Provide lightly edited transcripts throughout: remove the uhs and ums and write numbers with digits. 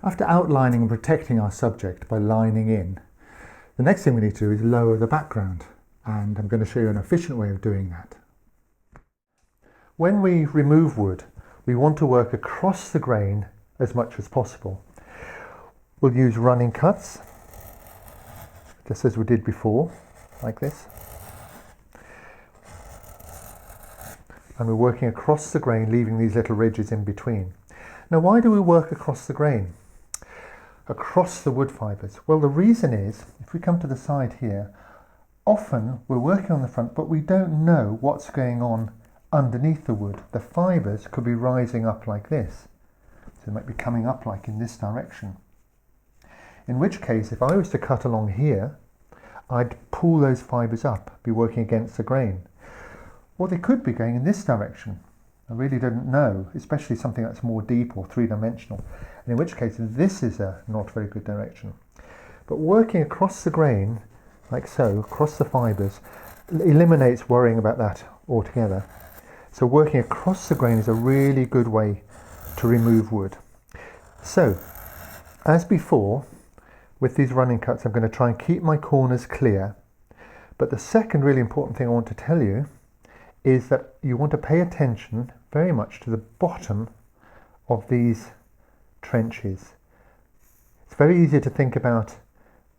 After outlining and protecting our subject by lining in, the next thing we need to do is lower the background, and I'm going to show you an efficient way of doing that. When we remove wood, we want to work across the grain as much as possible. We'll use running cuts, just as we did before, like this. And we're working across the grain, leaving these little ridges in between. Now, why do we work across the grain? Across the wood fibres? Well, the reason is, if we come to the side here, often we're working on the front, but we don't know what's going on underneath the wood. The fibres could be rising up like this. So they might be coming up like in this direction. In which case, if I was to cut along here, I'd pull those fibres up, be working against the grain. Or they could be going in this direction. I really don't know, especially something that's more deep or three-dimensional. And in which case, this is a not very good direction. But working across the grain, like so, across the fibres, eliminates worrying about that altogether. So working across the grain is a really good way to remove wood. So, as before, with these running cuts, I'm going to try and keep my corners clear. But the second really important thing I want to tell you is that you want to pay attention very much to the bottom of these trenches. It's very easy to think about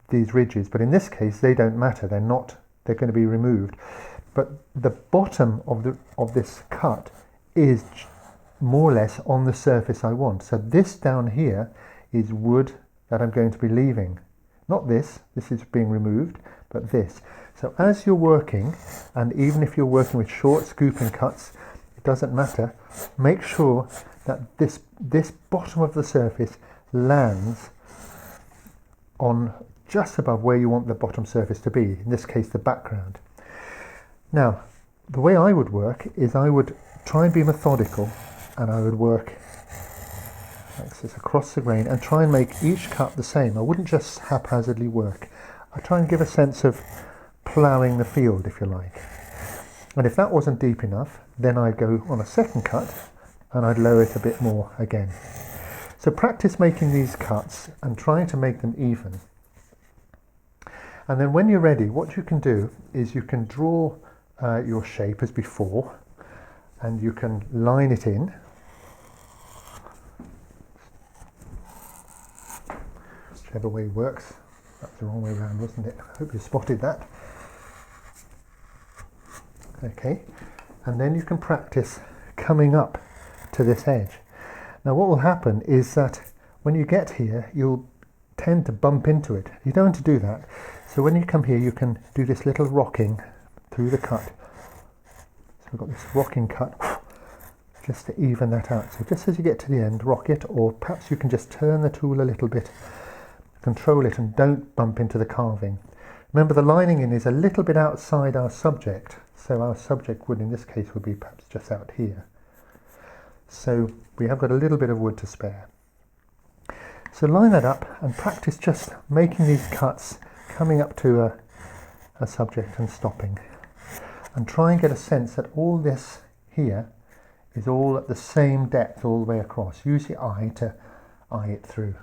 these ridges, but in this case they don't matter. They're going to be removed. But the bottom of this cut is more or less on the surface I want. So this down here is wood that I'm going to be leaving. Not this is being removed, but this. So as you're working, and even if you're working with short scooping cuts, it doesn't matter, make sure that this bottom of the surface lands on just above where you want the bottom surface to be, in this case the background. Now, the way I would work is I would try and be methodical, and I would work like this across the grain and try and make each cut the same. I wouldn't just haphazardly work. I try and give a sense of ploughing the field, if you like. And if that wasn't deep enough, then I'd go on a second cut and I'd lower it a bit more again. So practice making these cuts and trying to make them even. And then when you're ready, what you can do is you can draw your shape as before, and you can line it in. Whichever way works. That's the wrong way around, wasn't it? I hope you spotted that. Okay, and then you can practice coming up to this edge. Now what will happen is that when you get here, you'll tend to bump into it. You don't want to do that. So when you come here, you can do this little rocking through the cut. So we've got this rocking cut just to even that out. So just as you get to the end, rock it, or perhaps you can just turn the tool a little bit, control it, and don't bump into the carving. Remember, the lining in is a little bit outside our subject, so our subject would, in this case, would be perhaps just out here. So we have got a little bit of wood to spare. So line that up and practice just making these cuts, coming up to a subject and stopping. And try and get a sense that all this here is all at the same depth all the way across. Use your eye to eye it through.